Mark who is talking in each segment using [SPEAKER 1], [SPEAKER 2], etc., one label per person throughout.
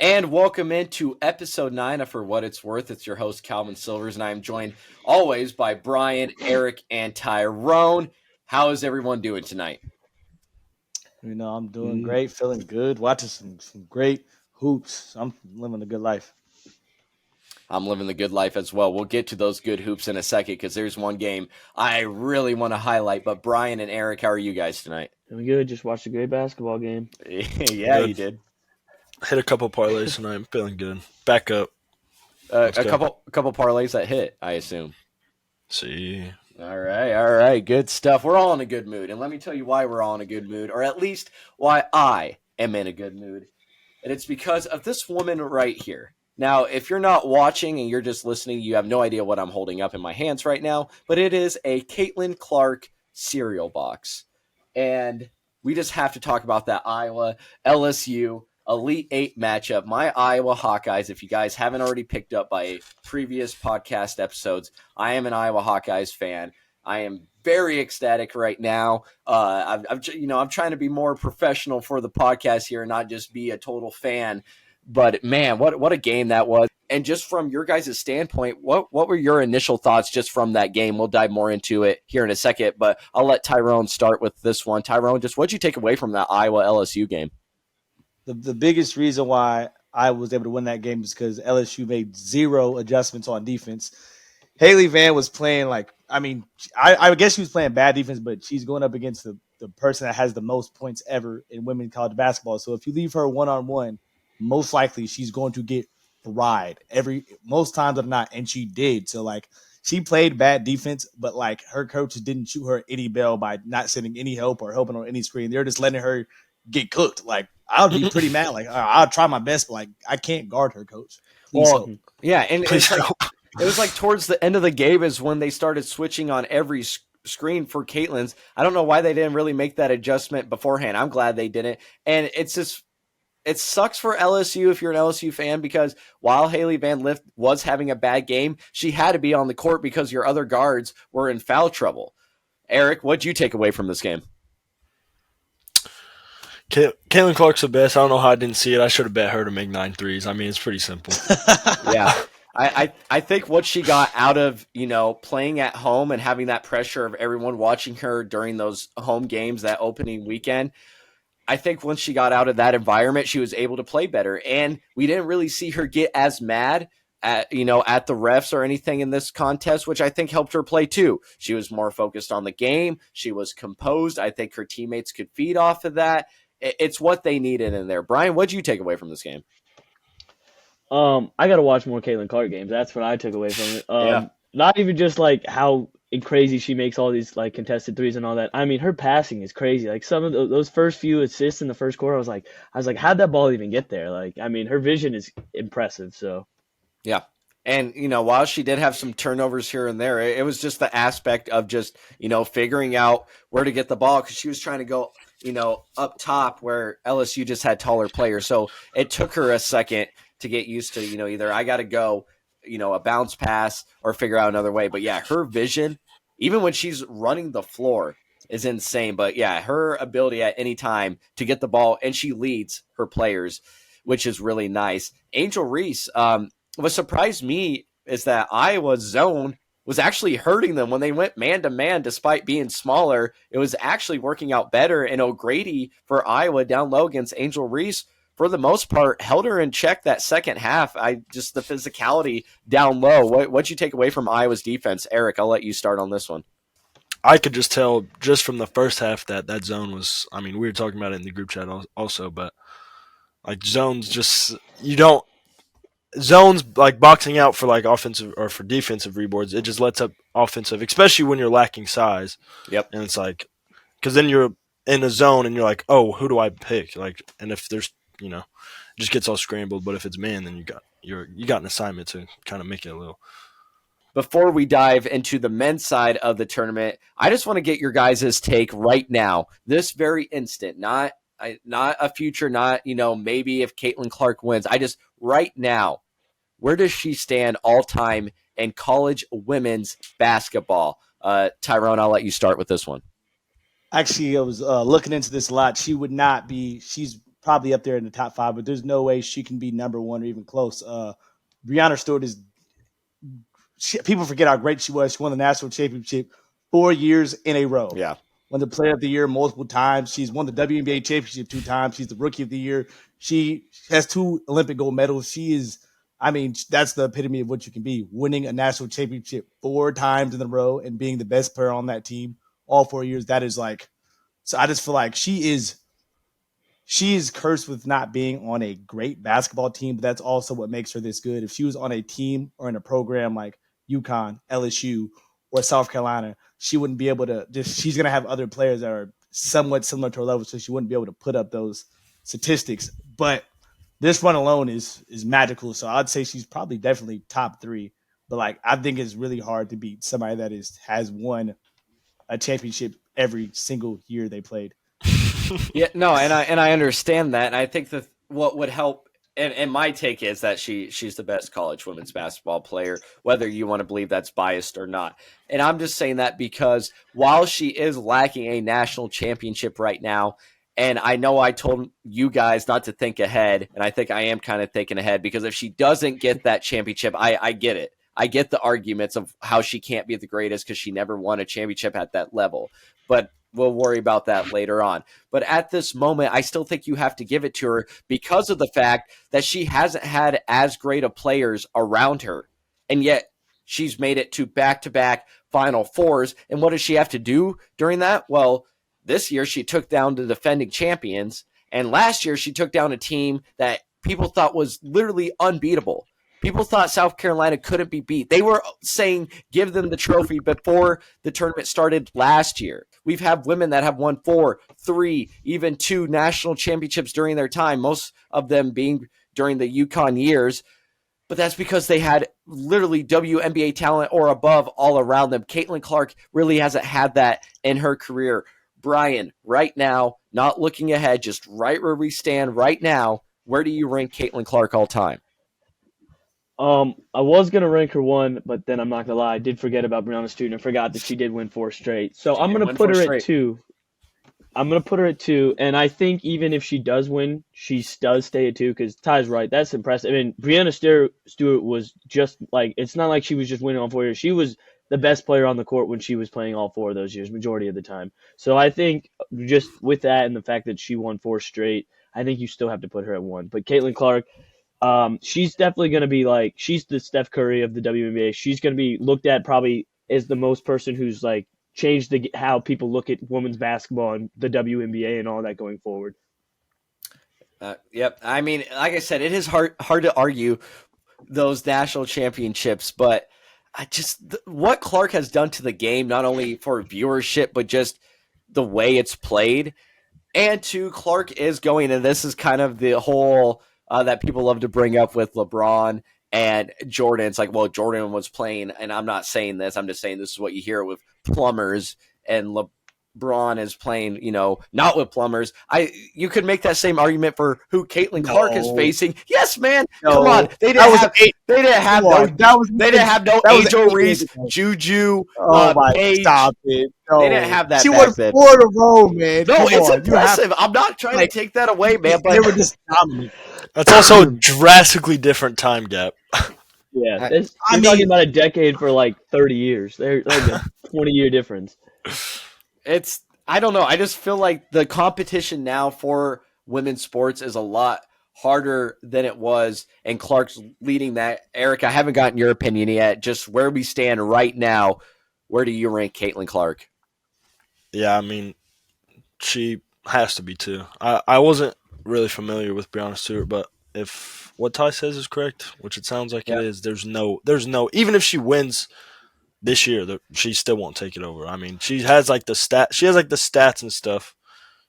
[SPEAKER 1] And welcome into episode 9 of For What It's Worth. It's your host, Calvin Silvers, and I am joined always by Bryan, Erik, and Tyrone. How is everyone doing tonight?
[SPEAKER 2] I'm doing great, feeling good, watching some great hoops. I'm living a good life.
[SPEAKER 1] I'm living the good life as well. We'll get to those good hoops in a second because there's one game I really want to highlight. But Bryan and Erik, how are you guys tonight?
[SPEAKER 3] Doing good. Just watched a great basketball game.
[SPEAKER 1] Yeah,
[SPEAKER 4] Good.
[SPEAKER 1] you did.
[SPEAKER 4] Hit a couple parlays tonight. I'm feeling good. Back up.
[SPEAKER 1] A couple parlays that hit, I assume.
[SPEAKER 4] See.
[SPEAKER 1] All right. Good stuff. We're all in a good mood. And let me tell you why we're all in a good mood, or at least why I am in a good mood. And it's because of this woman right here. Now, if you're not watching and you're just listening, you have no idea what I'm holding up in my hands right now, but it is a Caitlin Clark cereal box. And we just have to talk about that Iowa LSU Elite Eight matchup. My Iowa Hawkeyes, if you guys haven't already picked up by previous podcast episodes, I am an Iowa Hawkeyes fan. I am very ecstatic right now. I'm trying to be more professional for the podcast here and not just be a total fan. But man, what a game that was. And just from your guys' standpoint, what were your initial thoughts just from that game? We'll dive more into it here in a second, but I'll let Tyrone start with this one. Tyrone, just what'd you take away from that Iowa LSU game?
[SPEAKER 2] The biggest reason why I was able to win that game is because LSU made zero adjustments on defense. Haley Van was playing I guess she was playing bad defense, but she's going up against the person that has the most points ever in women's college basketball. So if you leave her one-on-one, most likely she's going to get fried most times if not, and she did. So she played bad defense, but her coaches didn't shoot her any bail by not sending any help or helping on any screen. They're just letting her get cooked. I'll be pretty mad. I'll try my best, but I can't guard her, coach. Please help.
[SPEAKER 1] Yeah, and it was towards the end of the game is when they started switching on every screen for Caitlin's. I don't know why they didn't really make that adjustment beforehand. I'm glad they didn't. And it's just, it sucks for LSU if you're an LSU fan, because while Haley Van Lith was having a bad game, she had to be on the court because your other guards were in foul trouble. Erik, what'd you take away from this game?
[SPEAKER 4] Caitlin Clark's the best. I don't know how I didn't see it. I should have bet her to make 9 threes. I mean, it's pretty simple.
[SPEAKER 1] Yeah. I think what she got out of, playing at home and having that pressure of everyone watching her during those home games, that opening weekend, I think once she got out of that environment, she was able to play better. And we didn't really see her get as mad at the refs or anything in this contest, which I think helped her play too. She was more focused on the game. She was composed. I think her teammates could feed off of that. It's what they needed in there. Bryan, what did you take away from this game?
[SPEAKER 3] I got to watch more Caitlin Clark games. That's what I took away from it.
[SPEAKER 1] Yeah.
[SPEAKER 3] Not even just how crazy she makes all these contested threes and all that. I mean, her passing is crazy. Some of those first few assists in the first quarter, I was like, how'd that ball even get there? Her vision is impressive. So,
[SPEAKER 1] yeah. And, while she did have some turnovers here and there, it was just the aspect of just, figuring out where to get the ball, because she was trying to go, up top where LSU just had taller players. So it took her a second to get used to, either I got to go, a bounce pass or figure out another way. But yeah, her vision, even when she's running the floor, is insane. But yeah, her ability at any time to get the ball, and she leads her players, which is really nice. Angel Reese, what surprised me is that Iowa's zone was actually hurting them when they went man-to-man. Despite being smaller, it was actually working out better. And O'Grady for Iowa down low against Angel Reese, for the most part, held her in check that second half. The physicality down low. What'd you take away from Iowa's defense? Erik, I'll let you start on this one.
[SPEAKER 4] I could just tell just from the first half that zone was, we were talking about it in the group chat also, but zones just, zones boxing out for offensive or for defensive reboards, it just lets up offensive, especially when you're lacking size.
[SPEAKER 1] Yep.
[SPEAKER 4] And it's because then you're in a zone and you're like, oh, who do I pick? And if there's, it just gets all scrambled. But if it's man, then you got an assignment to kind of make it a little.
[SPEAKER 1] Before we dive into the men's side of the tournament, I just want to get your guys' take right now, this very instant, not a future, not, maybe if Caitlin Clark wins. Right now, where does she stand all time in college women's basketball? Tyrone, I'll let you start with this one.
[SPEAKER 2] Actually, I was looking into this a lot. She would not be – she's probably up there in the top 5, but there's no way she can be number 1 or even close. Breonna Stewart is. People forget how great she was. She won the national championship 4 years in a row.
[SPEAKER 1] Yeah.
[SPEAKER 2] Won the Player of the Year multiple times. She's won the WNBA championship 2 times. She's the Rookie of the Year. She has 2 Olympic gold medals. She is, I mean, that's the epitome of what you can be, winning a national championship 4 times in a row and being the best player on that team all 4 years. That is like, so I just feel like she is cursed with not being on a great basketball team, but that's also what makes her this good. If she was on a team or in a program like UConn, LSU, or South Carolina, she wouldn't be able to she's going to have other players that are somewhat similar to her level, so she wouldn't be able to put up those statistics. But this run alone is magical. So I'd say she's probably definitely top 3. But like, I think it's really hard to beat somebody that has won a championship every single year they played.
[SPEAKER 1] Yeah, no, and I understand that. And I think that what would help, and my take is that she's the best college women's basketball player, whether you want to believe that's biased or not. And I'm just saying that because while she is lacking a national championship right now, and I know I told you guys not to think ahead, and I think I am kind of thinking ahead, because if she doesn't get that championship, I get it. I get the arguments of how she can't be the greatest because she never won a championship at that level. But we'll worry about that later on. But at this moment, I still think you have to give it to her because of the fact that she hasn't had as great of players around her. And yet she's made it to back-to-back Final Fours. And what does she have to do during that? Well, this year she took down the defending champions. And last year she took down a team that people thought was literally unbeatable. People thought South Carolina couldn't be beat. They were saying, give them the trophy before the tournament started last year. We've had women that have won 4, 3, even 2 national championships during their time, most of them being during the UConn years. But that's because they had literally WNBA talent or above all around them. Caitlin Clark really hasn't had that in her career. Bryan, right now, not looking ahead, just right where we stand right now, where do you rank Caitlin Clark all time?
[SPEAKER 3] I was gonna rank her 1, but then I'm not gonna lie, I did forget about Breonna Stewart and forgot that she did win 4 straight. So I'm gonna put her at 2. I'm gonna put her at 2, and I think even if she does win, she does stay at 2 because Ty's right. That's impressive. I mean, Breonna Stewart was just like, it's not like she was just winning all 4 years. She was the best player on the court when she was playing all 4 of those years, majority of the time. So I think just with that and the fact that she won 4 straight, I think you still have to put her at 1. But Caitlin Clark, she's definitely going to be like, she's the Steph Curry of the WNBA. She's going to be looked at probably as the most person who's like changed how people look at women's basketball and the WNBA and all that going forward.
[SPEAKER 1] Yep. I mean, like I said, it is hard to argue those national championships, but what Clark has done to the game, not only for viewership, but just the way it's played. And Clark is going, and this is kind of the whole that people love to bring up with LeBron and Jordan. It's like, well, Jordan was playing, and I'm not saying this, I'm just saying this is what you hear with plumbers, and LeBron is playing, not with plumbers. You could make that same argument for who Caitlin Clark is facing. Yes, man. No. Come on. They didn't have no Angel Reese, Juju, Paige.
[SPEAKER 2] Stop it. No.
[SPEAKER 1] They didn't have that.
[SPEAKER 2] She won 4 in a row, man.
[SPEAKER 1] No, it's impressive. I'm not trying to take that away, man. But
[SPEAKER 2] they were just dominant.
[SPEAKER 4] That's also a drastically different time gap.
[SPEAKER 3] Yeah, I'm talking about a decade for like 30 years. They're like a 20-year difference.
[SPEAKER 1] I don't know. I just feel like the competition now for women's sports is a lot harder than it was, and Clark's leading that. Erik, I haven't gotten your opinion yet. Just where we stand right now, where do you rank Caitlin Clark?
[SPEAKER 4] Yeah, I mean, she has to be 2. I wasn't really familiar with Breonna Stewart, but if what Ty says is correct, which it sounds like it is, there's no, even if she wins this year, she still won't take it over. I mean, she has like the stats and stuff.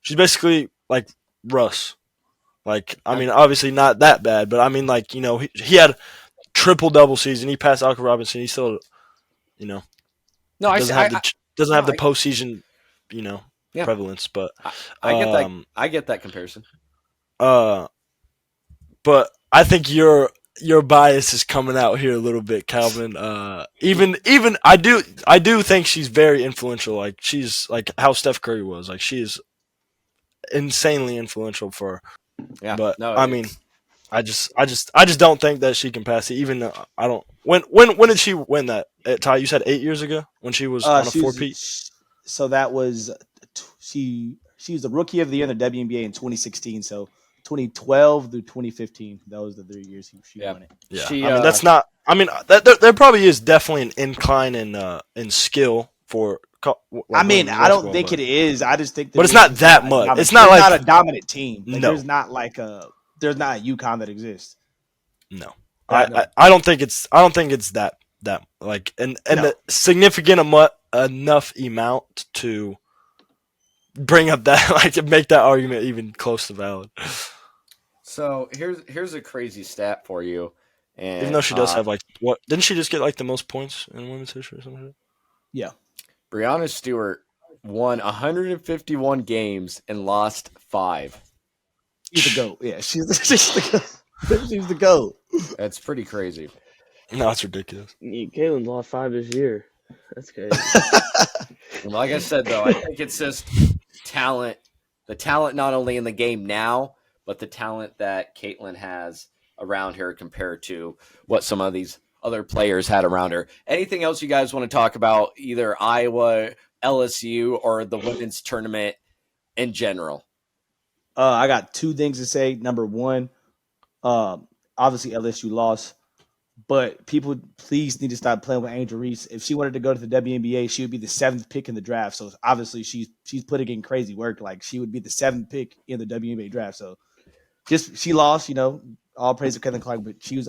[SPEAKER 4] She's basically like Russ. Like, I mean, obviously not that bad, but I mean, like, he had triple-double season. He passed Alka Robinson. He still, doesn't have the postseason, prevalence. But
[SPEAKER 1] I get that comparison.
[SPEAKER 4] But I think your bias is coming out here a little bit, Calvin. Even I do think she's very influential. Like, she's like how Steph Curry was. Like, she is insanely influential for
[SPEAKER 1] Yeah,
[SPEAKER 4] But
[SPEAKER 1] no,
[SPEAKER 4] I mean, I just don't think that she can pass it. Even though I don't. When did she win that? Ty, you said 8 years ago when she was on a
[SPEAKER 2] She
[SPEAKER 4] four-peat.
[SPEAKER 2] was so that was she was the rookie of the year in the WNBA in 2016. So 2012 through 2015, that was the 3 years she
[SPEAKER 1] yeah,
[SPEAKER 2] won it.
[SPEAKER 4] Yeah,
[SPEAKER 1] she
[SPEAKER 4] I mean that's not. I mean there probably is definitely an incline in skill for
[SPEAKER 2] I
[SPEAKER 4] like
[SPEAKER 2] mean,
[SPEAKER 4] women's
[SPEAKER 2] I don't
[SPEAKER 4] basketball,
[SPEAKER 2] think it is. I just think
[SPEAKER 4] but
[SPEAKER 2] that
[SPEAKER 4] it's not that much. It's not
[SPEAKER 2] there's
[SPEAKER 4] like
[SPEAKER 2] not a dominant team. Like
[SPEAKER 4] no,
[SPEAKER 2] there's not there's not a UConn that exists.
[SPEAKER 4] no.
[SPEAKER 2] No.
[SPEAKER 4] I don't think it's that like and
[SPEAKER 2] No.
[SPEAKER 4] a significant enough amount to bring up that like to make that argument even close to valid.
[SPEAKER 1] So here's a crazy stat for you,
[SPEAKER 4] Even
[SPEAKER 1] and
[SPEAKER 4] though she does have like what didn't she just get like the most points in women's history or something?
[SPEAKER 2] Yeah.
[SPEAKER 1] Brianna Stewart won 151 games and lost 5.
[SPEAKER 2] She's the GOAT. Yeah, she's the GOAT. She's the GOAT.
[SPEAKER 1] That's pretty crazy.
[SPEAKER 4] No, it's ridiculous.
[SPEAKER 3] Caitlin lost 5 this year. That's crazy.
[SPEAKER 1] Like I said, though, I think it's just talent. The talent not only in the game now, but the talent that Caitlin has around her compared to what some of these other players had around her. Anything else you guys want to talk about, either Iowa, LSU, or the women's tournament in general?
[SPEAKER 2] I got two things to say. Number one, obviously LSU lost, but people please need to stop playing with Angel Reese. If she wanted to go to the WNBA, she would be the 7th pick in the draft. So obviously she's putting in crazy work. Like she would be the 7th pick in the WNBA draft. So just she lost, all praise to Kellgren Clark, but she's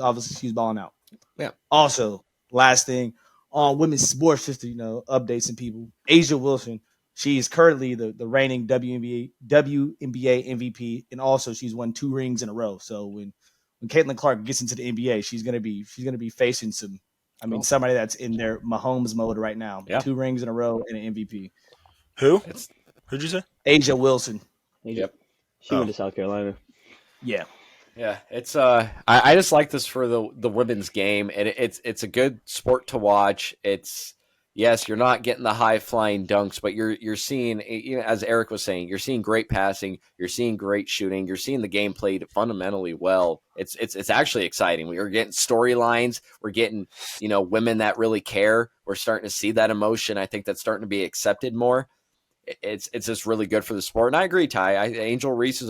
[SPEAKER 2] balling out.
[SPEAKER 1] Yeah.
[SPEAKER 2] Also, last thing on women's sports, just to update some people. Asia Wilson, she is currently the reigning WNBA MVP, and also she's won 2 rings in a row. So when Caitlin Clark gets into the NBA, she's gonna be facing somebody that's in their Mahomes mode right now.
[SPEAKER 1] Yeah.
[SPEAKER 2] 2 rings in a row and an MVP.
[SPEAKER 4] Who'd you say?
[SPEAKER 2] Asia Wilson.
[SPEAKER 1] Yep.
[SPEAKER 3] She went to South Carolina.
[SPEAKER 2] Yeah.
[SPEAKER 1] Yeah, it's I just like this for the women's game, and it's a good sport to watch. It's yes, you're not getting the high flying dunks, but you're seeing, as Erik was saying, you're seeing great passing, you're seeing great shooting, you're seeing the game played fundamentally well. It's actually exciting. We're getting storylines, we're getting women that really care. We're starting to see that emotion. I think that's starting to be accepted more. It's just really good for the sport. And I agree, Ty. Angel Reese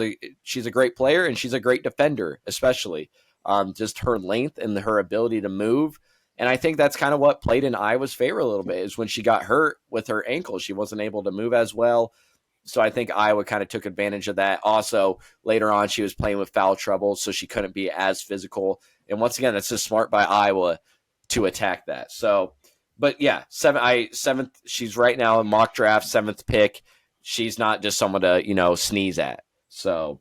[SPEAKER 1] she's a great player, and she's a great defender, especially just her length and her ability to move. And I think that's kind of what played in Iowa's favor a little bit, is when she got hurt with her ankle, she wasn't able to move as well. So I think Iowa kind of took advantage of that. Also, later on, she was playing with foul trouble, so she couldn't be as physical. And once again, that's just smart by Iowa to attack that. So, but yeah, seventh. She's right now in mock draft 7th pick. She's not just someone to sneeze at. So,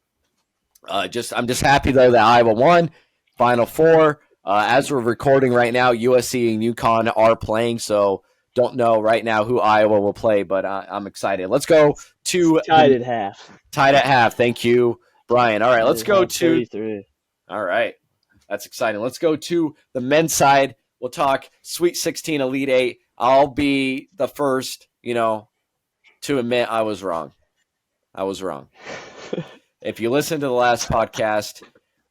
[SPEAKER 1] I'm just happy though that Iowa won. Final 4. As we're recording right now, USC and UConn are playing. So don't know right now who Iowa will play, but I'm excited. Let's go to
[SPEAKER 3] tied at half.
[SPEAKER 1] Tied at half. Thank you, Bryan. All right, let's go to
[SPEAKER 3] 33.
[SPEAKER 1] All right. That's exciting. Let's go to the men's side. We'll talk Sweet 16, Elite 8. I'll be the first, to admit I was wrong. If you listen to the last podcast,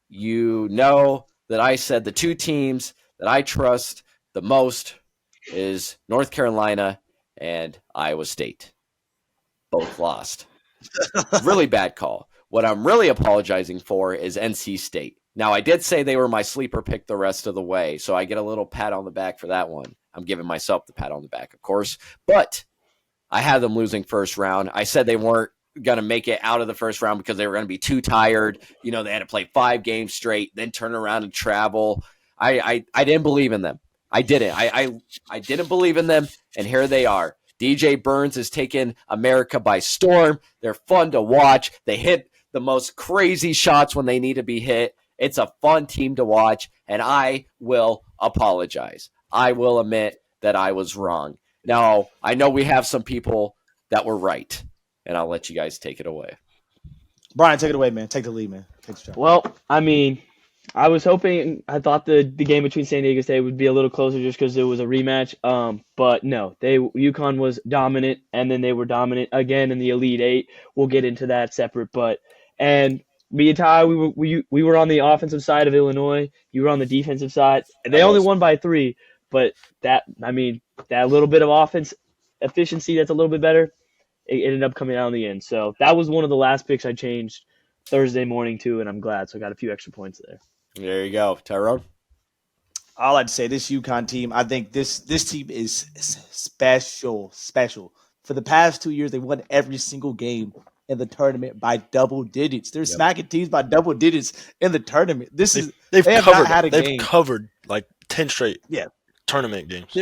[SPEAKER 1] you know that I said the 2 teams that I trust the most is North Carolina and Iowa State. Both lost. Really bad call. What I'm really apologizing for is NC State. Now, I did say they were my sleeper pick the rest of the way, so I get a little pat on the back for that one. I'm giving myself the pat on the back, of course. But I had them losing first round. I said they weren't going to make it out of the first round because they were going to be too tired. They had to play 5 games straight, then turn around and travel. I didn't believe in them. I didn't. I didn't believe in them, and here they are. DJ Burns has taken America by storm. They're fun to watch. They hit the most crazy shots when they need to be hit. It's a fun team to watch, and I will apologize. I will admit that I was wrong. Now, I know we have some people that were right, and I'll let you guys take it away.
[SPEAKER 2] Bryan, take it away, man. Take the lead, man. Take the shot.
[SPEAKER 3] Well, I was hoping, I thought the game between San Diego State would be a little closer just because it was a rematch. But no, UConn was dominant, and then they were dominant again in the Elite 8. We'll get into that separate, and me and Ty, we were on the offensive side of Illinois. You were on the defensive side. They
[SPEAKER 1] I
[SPEAKER 3] only
[SPEAKER 1] was.
[SPEAKER 3] won by 3, but that little bit of offense efficiency that's a little bit better, it ended up coming out in the end. So that was one of the last picks I changed Thursday morning too, and I'm glad. So I got a few extra points there.
[SPEAKER 1] There you go, Tyrone.
[SPEAKER 2] All I'd say, this UConn team, I think this team is special. For the past 2 years, they won every single game in the tournament by double digits. They're smacking teams by double digits in the tournament. They have not had a game.
[SPEAKER 4] They've covered like 10 straight tournament games.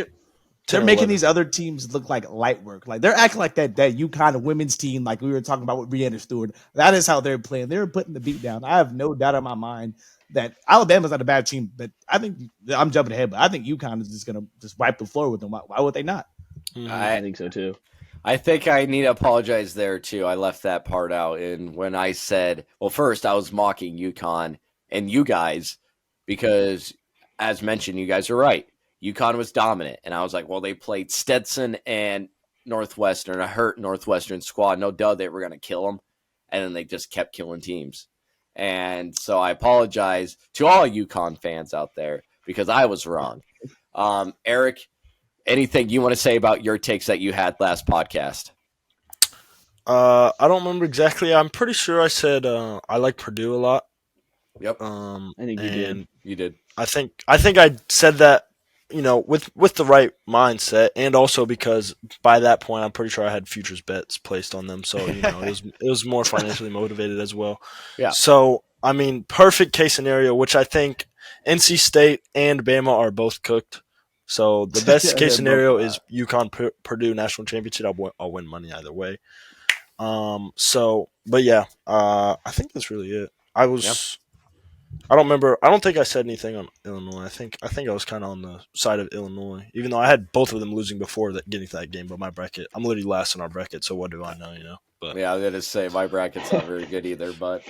[SPEAKER 2] They're making these other teams look like light work. Like they're acting like that UConn women's team, like we were talking about with Breanna Stewart. That is how they're playing. They're putting the beat down. I have no doubt in my mind that Alabama's not a bad team, but I think I'm jumping ahead, but I think UConn is just gonna just wipe the floor with them. Why would they not?
[SPEAKER 3] I think so too.
[SPEAKER 1] I think I need to apologize there too. I left that part out, and when I said, well, first I was mocking UConn and you guys because, as mentioned, you guys are right. UConn was dominant, and I was like, well, they played Stetson and Northwestern, a hurt Northwestern squad. No doubt they were going to kill them, and then they just kept killing teams. And so I apologize to all UConn fans out there because I was wrong. Erik, anything you want to say about your takes that you had last podcast?
[SPEAKER 4] I don't remember exactly. I'm pretty sure I said I like Purdue a lot.
[SPEAKER 1] Yep.
[SPEAKER 3] I think you did.
[SPEAKER 1] You did.
[SPEAKER 4] I think I said that, with the right mindset, and also because by that point I'm pretty sure I had futures bets placed on them, so it was more financially motivated as well.
[SPEAKER 1] Yeah.
[SPEAKER 4] So I mean, perfect case scenario, which I think NC State and Bama are both cooked. So the best case scenario is UConn Purdue national championship. I'll win money either way. But yeah, I think that's really it. I don't remember. I don't think I said anything on Illinois. I think I was kind of on the side of Illinois, even though I had both of them losing before getting to that game. But my bracket, I'm literally last in our bracket, so what do I know? But
[SPEAKER 1] yeah, I was gonna say my bracket's not very good either. But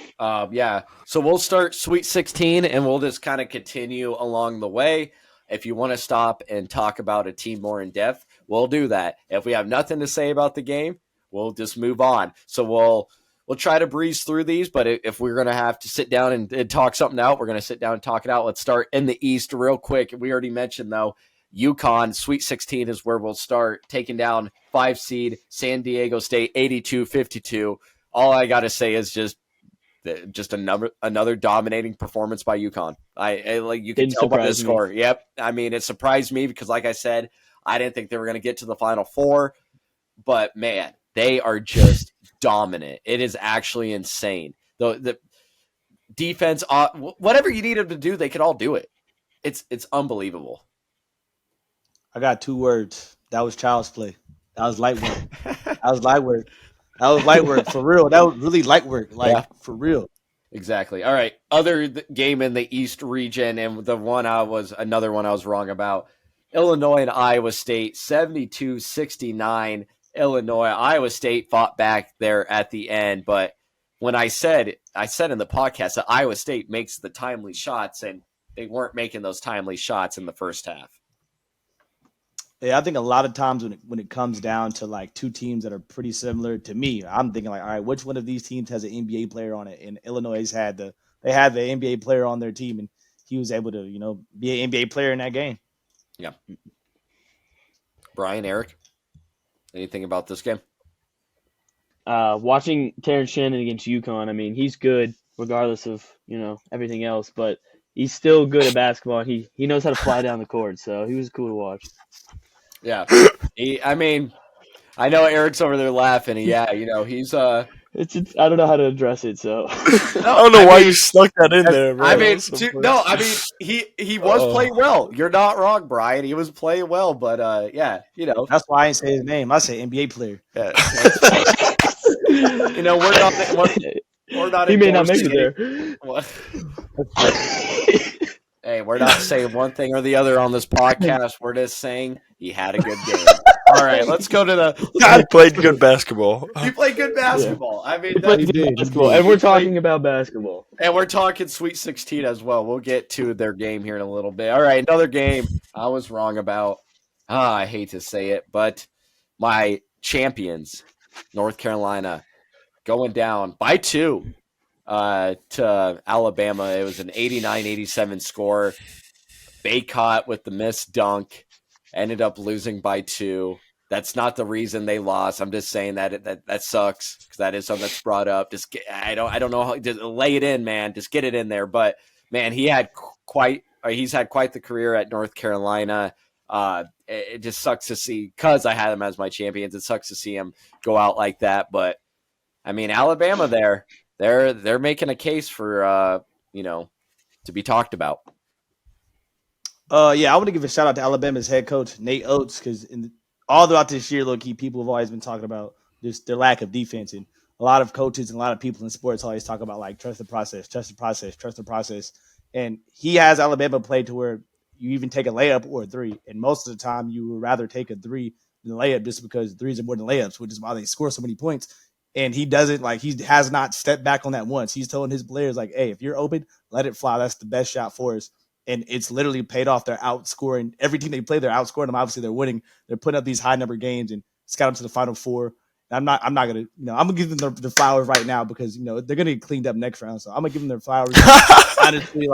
[SPEAKER 1] yeah, so we'll start Sweet 16, and we'll just kind of continue along the way. If you want to stop and talk about a team more in depth, we'll do that. If we have nothing to say about the game, we'll just move on. So we'll try to breeze through these, but if we're going to have to sit down and talk something out, we're going to sit down and talk it out. Let's start in the East real quick. We already mentioned, though, UConn, Sweet 16 is where we'll start, taking down 5 seed San Diego State, 82-52. All I got to say is just another dominating performance by UConn. I like you can tell by the score. Yep. I mean, it surprised me because, like I said, I didn't think they were going to get to the Final Four, but man, they are just dominant. It is actually insane. The defense, whatever you need them to do, they can all do it. It's unbelievable.
[SPEAKER 2] I got 2 words. That was child's play. That was light work. That was light work. That was light work for real. That was really light work, for real.
[SPEAKER 1] Exactly. All right. Other game in the East region, and another one I was wrong about. Illinois and Iowa State, 72-69. Iowa State fought back there at the end, but when I said in the podcast that Iowa State makes the timely shots, and they weren't making those timely shots in the first half.
[SPEAKER 2] Yeah, I think a lot of times when it comes down to like 2 teams that are pretty similar to me, I'm thinking like, all right, which one of these teams has an NBA player on it? And Illinois had the NBA player on their team, and he was able to be an NBA player in that game.
[SPEAKER 1] Yeah. Bryan, Erik, anything about this game?
[SPEAKER 3] Watching Terrence Shannon against UConn, I mean, he's good regardless of everything else, but he's still good at basketball. He knows how to fly down the court, so he was cool to watch.
[SPEAKER 1] Yeah, I mean, I know Erik's over there laughing. Yeah, he's
[SPEAKER 3] It's I don't know how to address it, so
[SPEAKER 4] I don't know why you stuck that in there, bro.
[SPEAKER 1] I mean, he was playing well. You're not wrong, Bryan. He was playing well, but yeah,
[SPEAKER 2] That's why I didn't say his name. I say NBA player.
[SPEAKER 1] Yeah. we're not.
[SPEAKER 3] He may not make it there.
[SPEAKER 1] Hey, we're not saying one thing or the other on this podcast. We're just saying he had a good game. All right, let's go to
[SPEAKER 4] he played good basketball.
[SPEAKER 1] He played good basketball. Yeah. I mean,
[SPEAKER 3] basketball, and we're talking about basketball.
[SPEAKER 1] And we're talking Sweet 16 as well. We'll get to their game here in a little bit. All right, another game I was wrong about. I hate to say it, but my champions, North Carolina, going down by 2 to Alabama. It was an 89-87 score. Baycott with the missed dunk, ended up losing by 2. That's not the reason they lost. I'm just saying that sucks because that is something that's brought up. I don't know how, just lay it in, man. Just get it in there. But man, he's had quite the career at North Carolina. It just sucks to see because I had him as my champions. It sucks to see him go out like that. But I mean, Alabama, they're making a case for to be talked about.
[SPEAKER 2] Yeah, I want to give a shout out to Alabama's head coach Nate Oates because all throughout this year, low-key, people have always been talking about just their lack of defense, and a lot of coaches and a lot of people in sports always talk about like trust the process, trust the process, trust the process. And he has Alabama play to where you even take a layup or a 3, and most of the time you would rather take a 3 than a layup just because 3s are more than layups, which is why they score so many points. And he doesn't he has not stepped back on that once. He's telling his players like, "Hey, if you're open, let it fly. That's the best shot for us." And it's literally paid off. They're outscoring every team they play. They're outscoring them. Obviously, they're winning. They're putting up these high number games and it's got them to the Final Four. And I'm not gonna, I'm gonna give them the flowers right now because they're gonna get cleaned up next round. So I'm gonna give them their flowers. Honestly,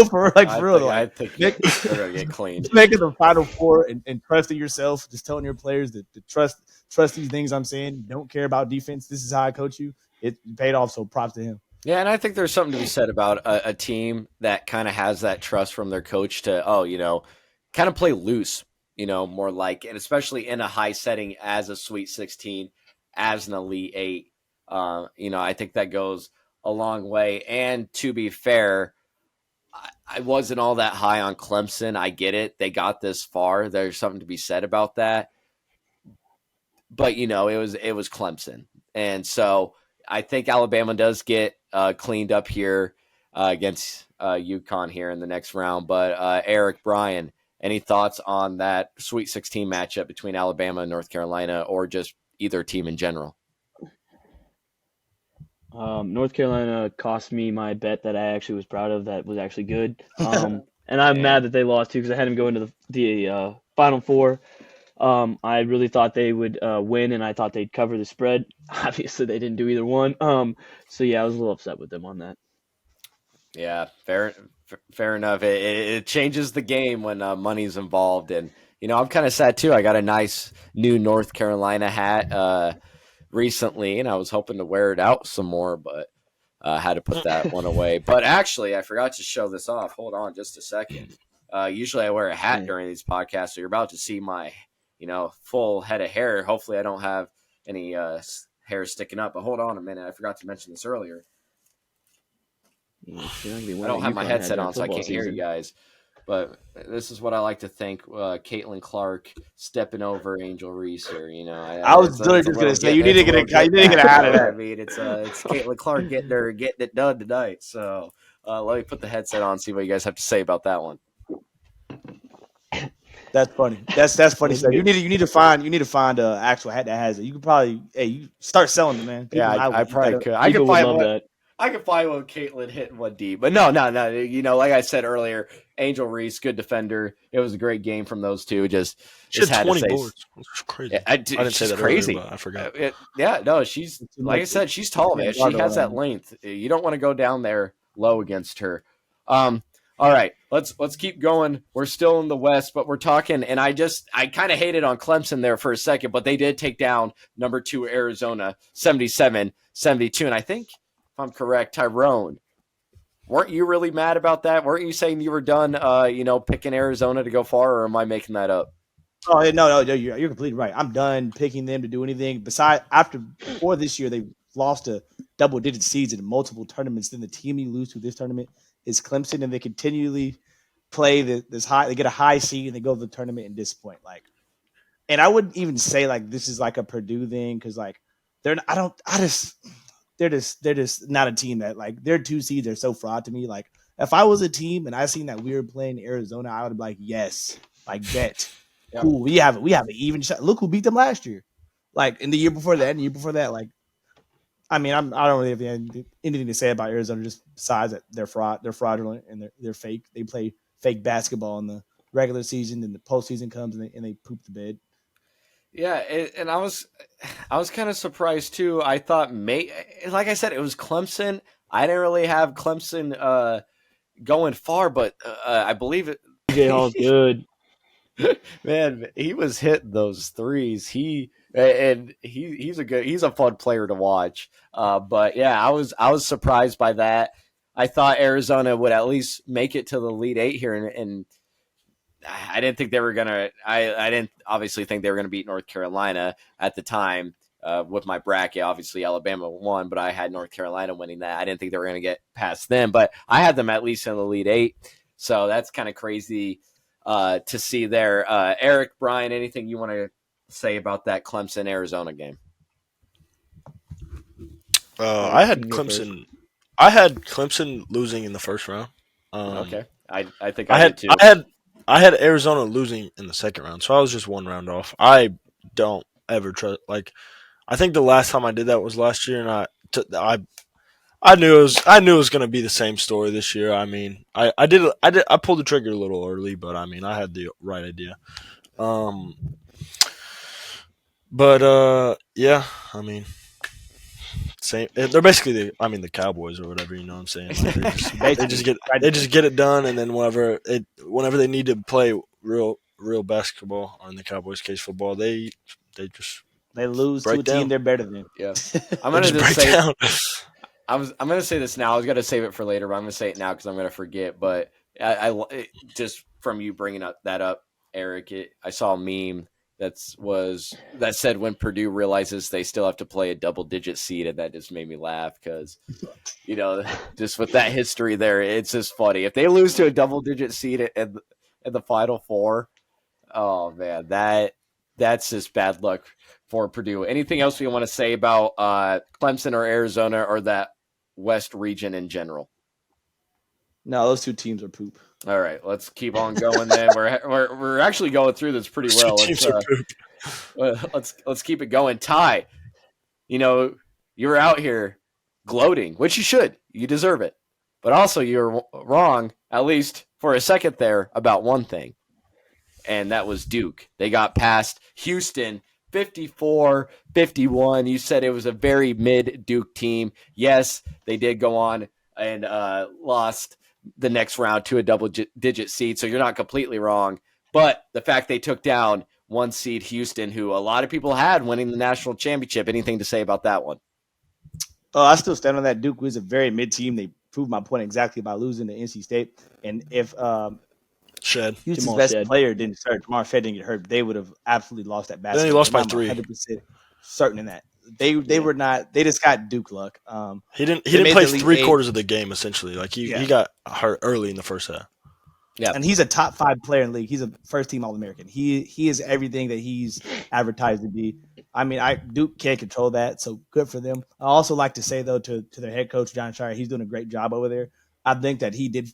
[SPEAKER 2] for real.
[SPEAKER 1] I think they're gonna get cleaned.
[SPEAKER 2] Making the Final Four and trusting yourself, just telling your players to trust these things I'm saying. Don't care about defense. This is how I coach you. It paid off. So props to him.
[SPEAKER 1] Yeah, and I think there's something to be said about a team that kind of has that trust from their coach to, kind of play loose, more like, and especially in a high setting as a Sweet 16, as an Elite 8. I think that goes a long way. And to be fair, I wasn't all that high on Clemson. I get it. They got this far. There's something to be said about that. But, it was Clemson. And so I think Alabama does get cleaned up here against UConn here in the next round. But Erik, Bryan, any thoughts on that Sweet 16 matchup between Alabama and North Carolina, or just either team in general?
[SPEAKER 3] North Carolina cost me my bet that I actually was proud of. That was actually good. And I'm mad that they lost too because I had them go into the Final Four. I really thought they would win, and I thought they'd cover the spread. Obviously, they didn't do either one. So yeah, I was a little upset with them on that.
[SPEAKER 1] Yeah, fair enough. It changes the game when money's involved, and I'm kind of sad too. I got a nice new North Carolina hat recently, and I was hoping to wear it out some more, but had to put that one away. But actually, I forgot to show this off. Hold on, just a second. Usually, I wear a hat during these podcasts, so you're about to see my full head of hair. Hopefully I don't have any hair sticking up, but hold on a minute. I forgot to mention this earlier. I don't have my headset on, so I can't hear you guys. But this is what I like to think. Caitlin Clark stepping over Angel Reese here.
[SPEAKER 2] I was literally just going to say you need to get a hat of that.
[SPEAKER 1] I mean, it's Caitlin Clark getting it done tonight. So let me put the headset on, see what you guys have to say about that one.
[SPEAKER 2] That's funny. That's funny stuff. You need to find an actual hat that has it. You could probably you start selling them, man.
[SPEAKER 1] People, I probably could. I could find one. I could find one Caitlin hitting one deep, but no. Like I said earlier, Angel Reese, good defender. It was a great game from those two. Just
[SPEAKER 4] had 20 boards. It's crazy.
[SPEAKER 1] I didn't say that crazy.
[SPEAKER 4] Earlier, but I
[SPEAKER 1] forgot. She's like I said, she's tall, man. She has that length. You don't want to go down there low against her. All right, let's keep going. We're still in the West, but we're talking, and I kind of hated on Clemson there for a second, but they did take down number 2 Arizona 77-72, and I think, if I'm correct, Tyrone, weren't you really mad about that? Weren't you saying you were done, picking Arizona to go far, or am I making that up?
[SPEAKER 2] Oh no, you're completely right. I'm done picking them to do anything. Before this year, they lost to double-digit seeds in multiple tournaments. Then the team you lose to this tournament is Clemson, and they continually play this high. They get a high seed, and they go to the tournament and disappoint. And I wouldn't even say this is like a Purdue thing because they're just not a team that their 2 seeds are so fraud to me. If I was a team and I seen that we were playing Arizona, I would be like, yes, bet. Yep. Cool, we have an even shot. Look who beat them last year. In the year before that, and the year before that, I don't really have anything to say about Arizona just besides that they're fraudulent and they're fake. They play fake basketball in the regular season, and the postseason comes and they poop the bed.
[SPEAKER 1] Yeah, and I was kind of surprised too. I thought like I said, it was Clemson. I didn't really have Clemson going far, but I believe it.
[SPEAKER 3] J Hall's good.
[SPEAKER 1] Man, he was hitting those threes. He's a fun player to watch. But yeah, I was surprised by that. I thought Arizona would at least make it to the Elite Eight here, and I didn't think they were gonna. I didn't obviously think they were gonna beat North Carolina at the time. With my bracket, obviously Alabama won, but I had North Carolina winning that. I didn't think they were going to get past them, but I had them at least in the Elite Eight. So that's kind of crazy to see there. Erik, Bryan, anything you want to say about that Clemson Arizona game?
[SPEAKER 4] I had Clemson. I had Clemson losing in the first round.
[SPEAKER 1] Okay, I think
[SPEAKER 4] I
[SPEAKER 1] did
[SPEAKER 4] had
[SPEAKER 1] too.
[SPEAKER 4] I had Arizona losing in the second round, so I was just one round off. I don't ever trust. Like, I think the last time I did that was last year, and I knew it was going to be the same story this year. I mean, I pulled the trigger a little early, but I mean, I had the right idea. Yeah, I mean, same. They're basically the Cowboys or whatever. You know what I'm saying? Like they just get it done, and then whenever they need to play real basketball, or in the Cowboys' case, football, they just
[SPEAKER 2] lose to
[SPEAKER 4] break
[SPEAKER 2] a
[SPEAKER 4] down.
[SPEAKER 2] team they're better than.
[SPEAKER 1] Yeah, I'm
[SPEAKER 4] They
[SPEAKER 1] gonna
[SPEAKER 4] just
[SPEAKER 1] just
[SPEAKER 4] break
[SPEAKER 1] say
[SPEAKER 4] down.
[SPEAKER 1] I'm gonna say this now. I was gonna save it for later, but I'm gonna say it now because I'm gonna forget. But just from you bringing that up, Erik, I saw a meme that said when Purdue realizes they still have to play a double-digit seed, and that just made me laugh because just with that history there, it's just funny. If they lose to a double-digit seed in the Final Four, oh man, that's just bad luck for Purdue. Anything else we want to say about Clemson or Arizona or that West region in general?
[SPEAKER 2] No, those two teams are poop.
[SPEAKER 1] All right, let's keep on going. Then we're actually going through this pretty well. Let's keep it going. Ty, you were out here gloating, which you should. You deserve it. But also, you're wrong, at least for a second there, about one thing, and that was Duke. They got past Houston 54-51. You said it was a very mid Duke team. Yes, they did go on and lost the next round to a double-digit seed, so you're not completely wrong. But the fact they took down one seed Houston, who a lot of people had winning the national championship, anything to say about that one?
[SPEAKER 2] I still stand on that. Duke was a very mid team. They proved my point exactly by losing to NC State. And if Houston's
[SPEAKER 3] Jamal
[SPEAKER 2] best
[SPEAKER 3] Shed.
[SPEAKER 2] player didn't start, Jamar Shed didn't get hurt, they would have absolutely lost that basketball.
[SPEAKER 4] Then he lost by
[SPEAKER 2] I'm
[SPEAKER 4] 3.
[SPEAKER 2] 100% certain in that. They were not. They just got Duke luck.
[SPEAKER 4] He didn't
[SPEAKER 2] made
[SPEAKER 4] play
[SPEAKER 2] the Elite
[SPEAKER 4] 3
[SPEAKER 2] Eight.
[SPEAKER 4] quarters of the game essentially. Like he got hurt early in the first half.
[SPEAKER 1] Yeah,
[SPEAKER 2] And he's a top 5 player in the league. He's a first team All-American. He is everything that he's advertised to be. I mean, Duke can't control that, so good for them. I also like to say though to their head coach John Shire, he's doing a great job over there. I think that he did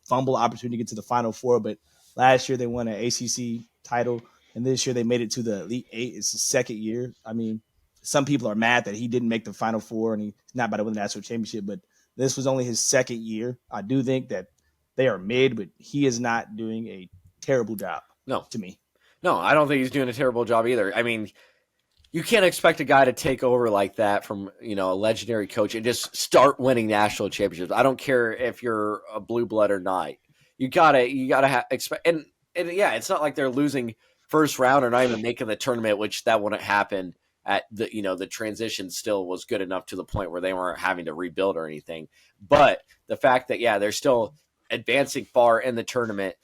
[SPEAKER 2] fumble opportunity to get to the Final Four, but last year they won an ACC title, and this year they made it to the Elite Eight. It's his second year. I mean, some people are mad that he didn't make the Final Four and he's not about to win the national championship, but this was only his second year. I do think that they are mid, but he is not doing a terrible job.
[SPEAKER 1] No,
[SPEAKER 2] to me.
[SPEAKER 1] No, I don't think he's doing a terrible job either. I mean, you can't expect a guy to take over like that from a legendary coach and just start winning national championships. I don't care if you're a blue blood or not. You gotta expect, and yeah, it's not like they're losing first round or not even making the tournament, which that wouldn't happen. At the transition still was good enough to the point where they weren't having to rebuild or anything. But the fact that they're still advancing far in the tournament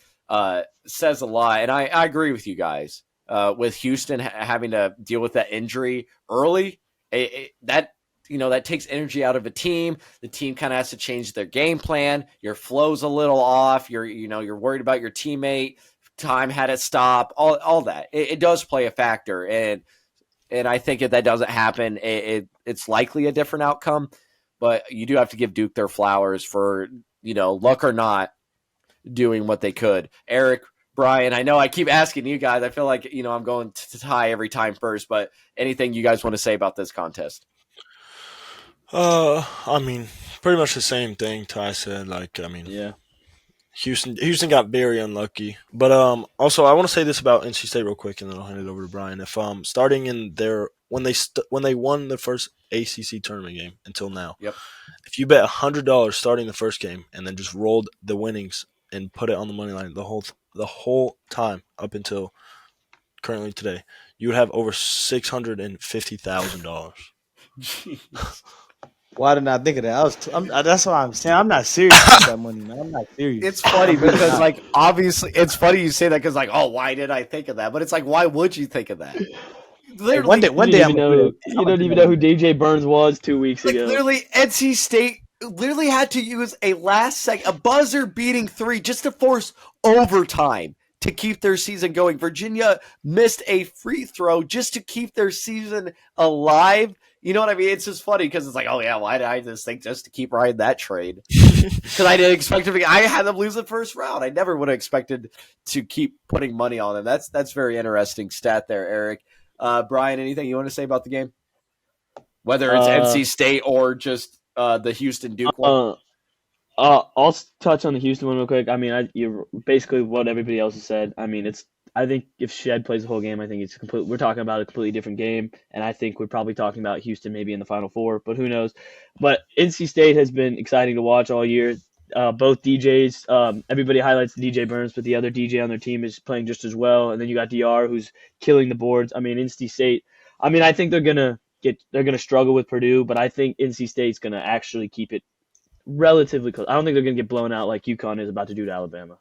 [SPEAKER 1] says a lot. And I agree with you guys. With Houston having to deal with that injury early, that takes energy out of a team. The team kind of has to change their game plan. Your flow's a little off. You're worried about your teammate. Time had to stop. All that. It does play a factor. And I think if that doesn't happen, it's likely a different outcome. But you do have to give Duke their flowers for, luck or not, doing what they could. Erik, Bryan, I know I keep asking you guys. I feel like, I'm going to tie every time first. But anything you guys want to say about this contest?
[SPEAKER 4] I mean, pretty much the same thing Ty said.
[SPEAKER 3] Yeah.
[SPEAKER 4] Houston got very unlucky. But also I want to say this about NC State real quick, and then I'll hand it over to Bryan. If starting in their when they won the first ACC tournament game until now.
[SPEAKER 1] Yep.
[SPEAKER 4] If you bet $100 starting the first game and then just rolled the winnings and put it on the money line the whole time up until currently today, you would have over $650,000.
[SPEAKER 1] Jeez.
[SPEAKER 2] Why didn't I think of that? That's what I'm saying. I'm not serious about that money, man. I'm not serious.
[SPEAKER 1] It's funny
[SPEAKER 2] I'm really
[SPEAKER 1] because,
[SPEAKER 2] not.
[SPEAKER 1] like, obviously, it's funny you say that because, like, oh, why did I think of that? But it's like, why would you think of that?
[SPEAKER 2] Hey,
[SPEAKER 1] Literally,
[SPEAKER 2] one day I'm gonna do that.
[SPEAKER 3] You don't even know who DJ Burns was 2 weeks
[SPEAKER 1] like,
[SPEAKER 3] ago.
[SPEAKER 1] literally, NC State literally had to use a buzzer-beating 3 just to force overtime to keep their season going. Virginia missed a free throw just to keep their season alive. You know what I mean? It's just funny because it's like, oh, yeah, why did I just think just to keep riding that trade? Because I didn't expect to be. I had them lose the first round. I never would have expected to keep putting money on them. That's very interesting stat there, Erik. Bryan, anything you want to say about the game? Whether it's NC State or just the Houston Duke one?
[SPEAKER 3] I'll touch on the Houston one real quick. I mean, you're basically what everybody else has said. I mean, I think if Shed plays the whole game, I think we're talking about a completely different game, and I think we're probably talking about Houston maybe in the Final Four, but who knows? But NC State has been exciting to watch all year. Both DJs, everybody highlights DJ Burns, but the other DJ on their team is playing just as well. And then you got DR who's killing the boards. I mean, NC State. I mean, I think they're gonna struggle with Purdue, but I think NC State's gonna actually keep it relatively close. I don't think they're gonna get blown out like UConn is about to do to Alabama.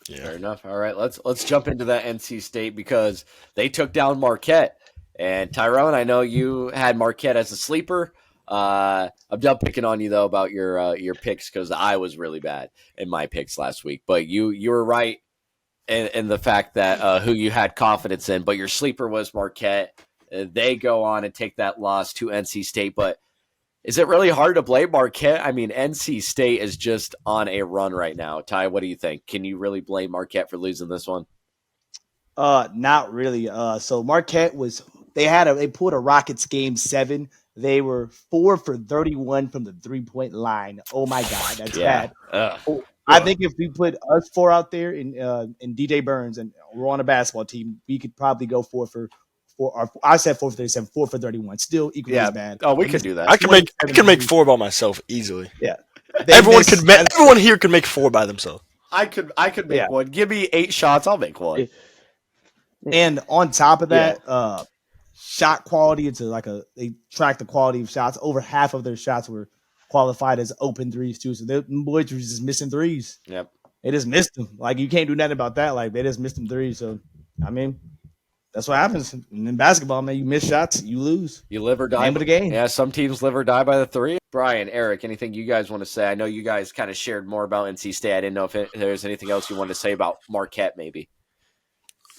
[SPEAKER 4] Yeah.
[SPEAKER 1] Fair enough. All right, let's jump into that NC State because they took down Marquette. And Tyrone, I know you had Marquette as a sleeper. I'm done picking on you though about your picks because I was really bad in my picks last week. But you were right in the fact that who you had confidence in. But your sleeper was Marquette. They go on and take that loss to NC State. But is it really hard to blame Marquette? I mean, NC State is just on a run right now. Ty, what do you think? Can you really blame Marquette for losing this one?
[SPEAKER 2] Not really. So Marquette they pulled a Rockets game 7. They were 4 for 31 from the 3-point line. Oh my God, that's bad. I think if we put us 4 out there in DJ Burns and we're on a basketball team, we could probably go 4 for 4. Or I said 4 for 37, 4 for 31. Still equally as bad.
[SPEAKER 1] Oh, we could do that.
[SPEAKER 4] I can make 4 by myself easily.
[SPEAKER 2] Yeah.
[SPEAKER 4] Everyone here could make 4 by themselves.
[SPEAKER 1] I could make one. Give me 8 shots, I'll make one.
[SPEAKER 2] And on top of that, shot quality, they track the quality of shots. Over half of their shots were qualified as open threes too. So the boys were just missing threes.
[SPEAKER 1] Yep.
[SPEAKER 2] They just missed them. Like you can't do nothing about that. Like they just missed them threes. So I mean, that's what happens in basketball, man. You miss shots, you lose.
[SPEAKER 1] You live or die.
[SPEAKER 2] Name of the game.
[SPEAKER 1] Yeah, some teams live or die by the 3. Bryan, Erik, anything you guys want to say? I know you guys kind of shared more about NC State. I didn't know if there's anything else you wanted to say about Marquette, maybe.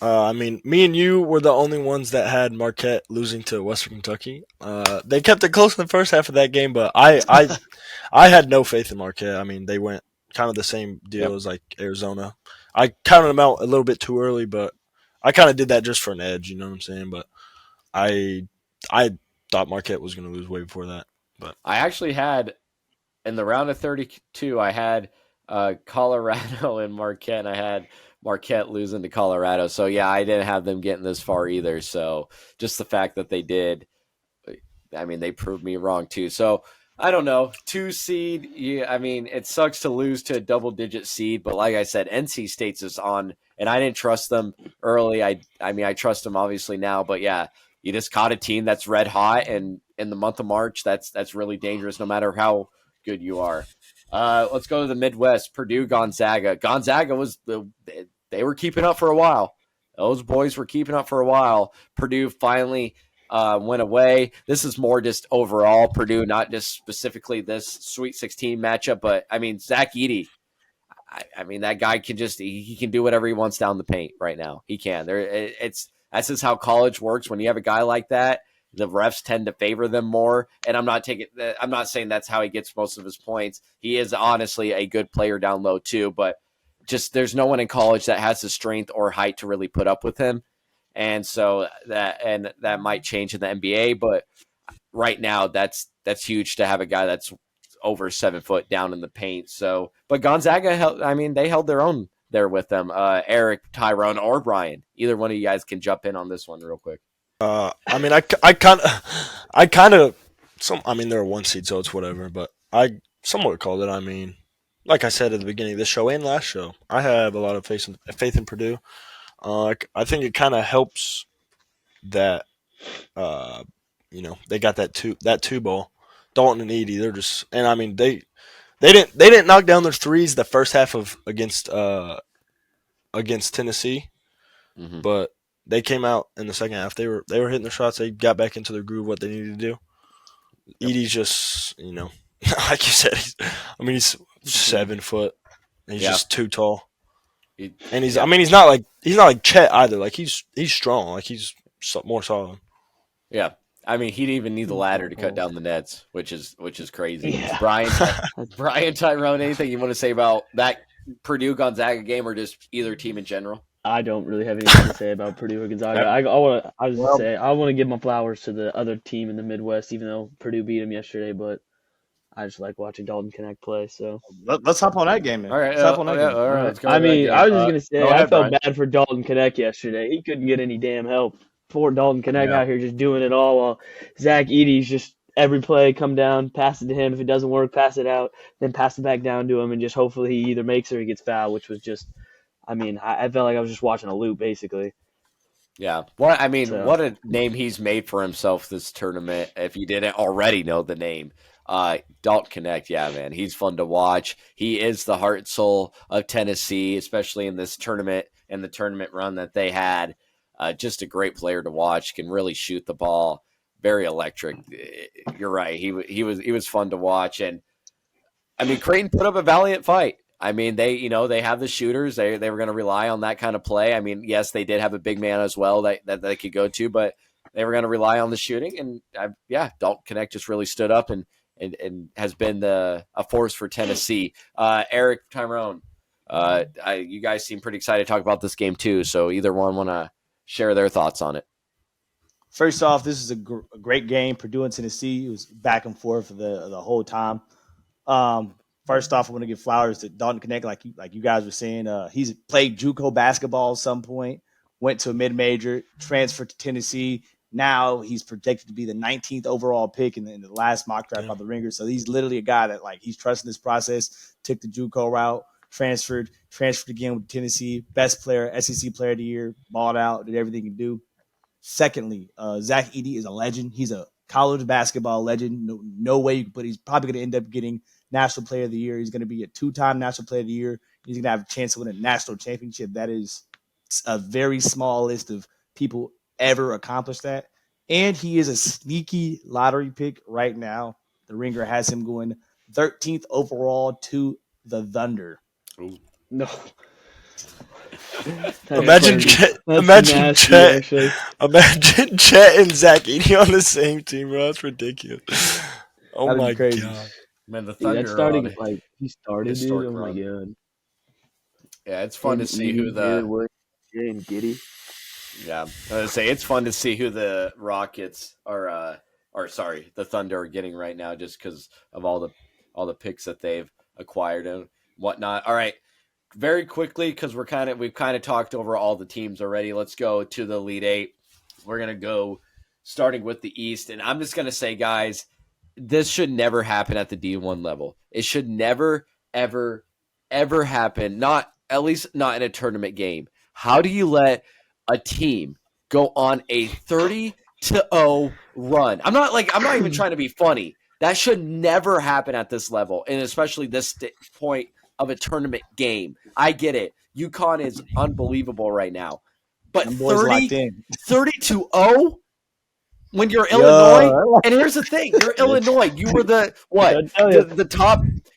[SPEAKER 4] I mean, me and you were the only ones that had Marquette losing to Western Kentucky. They kept it close in the first half of that game, but I had no faith in Marquette. I mean, they went kind of the same deal as like Arizona. I counted them out a little bit too early, but I kind of did that just for an edge. You know what I'm saying? But I thought Marquette was going to lose way before that. But
[SPEAKER 1] I actually had in the round of 32, I had Colorado and Marquette, and I had Marquette losing to Colorado. So, yeah, I didn't have them getting this far either. So, just the fact that they did, I mean, they proved me wrong too. So, I don't know. 2 seed, I mean, it sucks to lose to a double-digit seed. But like I said, NC State's is on, and I didn't trust them early. I mean, I trust them obviously now. But, yeah, you just caught a team that's red hot, and in the month of March, that's really dangerous no matter how good you are. Let's go to the Midwest. Purdue, Gonzaga. Gonzaga they were keeping up for a while. Those boys were keeping up for a while. Purdue finally went away. This is more just overall Purdue, not just specifically this Sweet 16 matchup. But I mean, Zach Edey. I mean, that guy can he can do whatever he wants down the paint right now. He can. That's just how college works. When you have a guy like that, the refs tend to favor them more. And I'm not saying that's how he gets most of his points. He is honestly a good player down low too, but just there's no one in college that has the strength or height to really put up with him. And so that might change in the NBA, but right now that's huge to have a guy that's over 7 foot down in the paint. So, but Gonzaga they held their own there with them. Erik, Tyrone, or Bryan, either one of you guys can jump in on this one real quick.
[SPEAKER 4] I mean, I kind of, I mean, they're a 1 seed, so it's whatever. But I somewhat called it. I mean, like I said at the beginning of this show and last show, I have a lot of faith in Purdue. I think it kind of helps that, uh, they got that two ball. Dalton and Edie, they're just, and I mean they didn't knock down their threes the first half of against Tennessee,
[SPEAKER 1] Mm-hmm.
[SPEAKER 4] but they came out in the second half. They were hitting their shots. They got back into their groove, what they needed to do.
[SPEAKER 1] Yep.
[SPEAKER 4] Edie's just, like you said, he's 7 foot. And he's just too tall. And he's, I mean, he's not like Chet either. Like he's strong. Like he's more solid.
[SPEAKER 1] Yeah. I mean, he'd even need the ladder to cut down the nets, which is crazy.
[SPEAKER 3] Yeah.
[SPEAKER 1] Bryan, Tyrone, anything you want to say about that Purdue Gonzaga game, or just either team in general?
[SPEAKER 3] I don't really have anything to say about Purdue or Gonzaga. I want to give my flowers to the other team in the Midwest, even though Purdue beat them yesterday. But I just like watching Dalton Connect play. So
[SPEAKER 2] let's hop on that game, man.
[SPEAKER 1] All right,
[SPEAKER 2] let's hop on that game.
[SPEAKER 1] all right. Let's go.
[SPEAKER 3] I mean, I was just gonna say I felt
[SPEAKER 1] Bryan.
[SPEAKER 3] bad for Dalton Connect yesterday. He couldn't get any damn help. Poor Dalton Connect out here just doing it all while Zach Edey's just every play come down, pass it to him. If it doesn't work, pass it out, then pass it back down to him, and just hopefully he either makes it or he gets fouled, which was just. I mean, I felt like I was just watching a loop, basically.
[SPEAKER 1] Yeah. What a name he's made for himself this tournament, if you didn't already know the name. Dalton Connect, yeah, man. He's fun to watch. He is the heart and soul of Tennessee, especially in this tournament and the tournament run that they had. Just a great player to watch, can really shoot the ball. Very electric. You're right. He was fun to watch. And I mean, Creighton put up a valiant fight. I mean, they have the shooters. They were going to rely on that kind of play. I mean, yes, they did have a big man as well that they could go to, but they were going to rely on the shooting. And Dalton Connect just really stood up and has been a force for Tennessee. Erik, Tyrone, you guys seem pretty excited to talk about this game too. So either one want to share their thoughts on it?
[SPEAKER 2] First off, this is a great game. Purdue and Tennessee. It was back and forth for the whole time. First off, I want to give flowers to Dalton Connect, like you guys were saying. He's played JUCO basketball at some point, went to a mid-major, transferred to Tennessee. Now he's projected to be the 19th overall pick in the last mock draft by the Ringer. So he's literally a guy that he's trusting this process, took the JUCO route, transferred again with Tennessee, best player, SEC player of the year, balled out, did everything he could do. Secondly, Zach Edey is a legend. He's a college basketball legend. No way you can put. He's probably going to end up getting National Player of the Year. He's going to be a 2-time National Player of the Year. He's going to have a chance to win a national championship. That is a very small list of people ever accomplish that. And he is a sneaky lottery pick right now. The Ringer has him going 13th overall to the Thunder.
[SPEAKER 1] Ooh.
[SPEAKER 3] No.
[SPEAKER 4] Imagine Chet and Zach Edey on the same team, bro. That's ridiculous. Oh
[SPEAKER 2] That'd
[SPEAKER 4] my
[SPEAKER 2] be crazy.
[SPEAKER 4] god.
[SPEAKER 1] Man, the Thunder
[SPEAKER 3] Dude, that's starting he started, dude. Oh my god.
[SPEAKER 1] Yeah, it's fun to see who the
[SPEAKER 3] and Giddy.
[SPEAKER 1] Yeah, I was gonna say it's fun to see who the Rockets the Thunder are getting right now, just because of all the picks that they've acquired and whatnot. All right, very quickly, because we've kind of talked over all the teams already. Let's go to the Elite Eight. We're gonna go starting with the East, and I'm just gonna say, guys, this should never happen at the D1 level. It should never, ever, ever happen. Not at least not in a tournament game. How do you let a team go on a 30-0 run? I'm not even trying to be funny. That should never happen at this level, and especially this point of a tournament game. I get it. UConn is unbelievable right now, but 30-0 when you're Illinois. And here's the thing: you're Illinois. You were the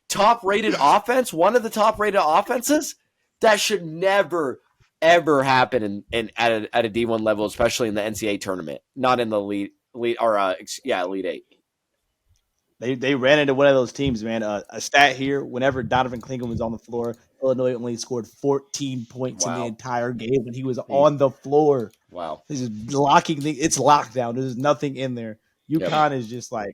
[SPEAKER 1] top rated offense, one of the top rated offenses. That should never ever happen at a D1 level, especially in the NCAA tournament, not in the Elite Eight.
[SPEAKER 2] They ran into one of those teams, man. A stat here: whenever Donovan Clingan was on the floor, Illinois only scored 14 points in the entire game when he was on the floor.
[SPEAKER 1] Wow,
[SPEAKER 2] this is blocking. It's lockdown. There's nothing in there. UConn is just I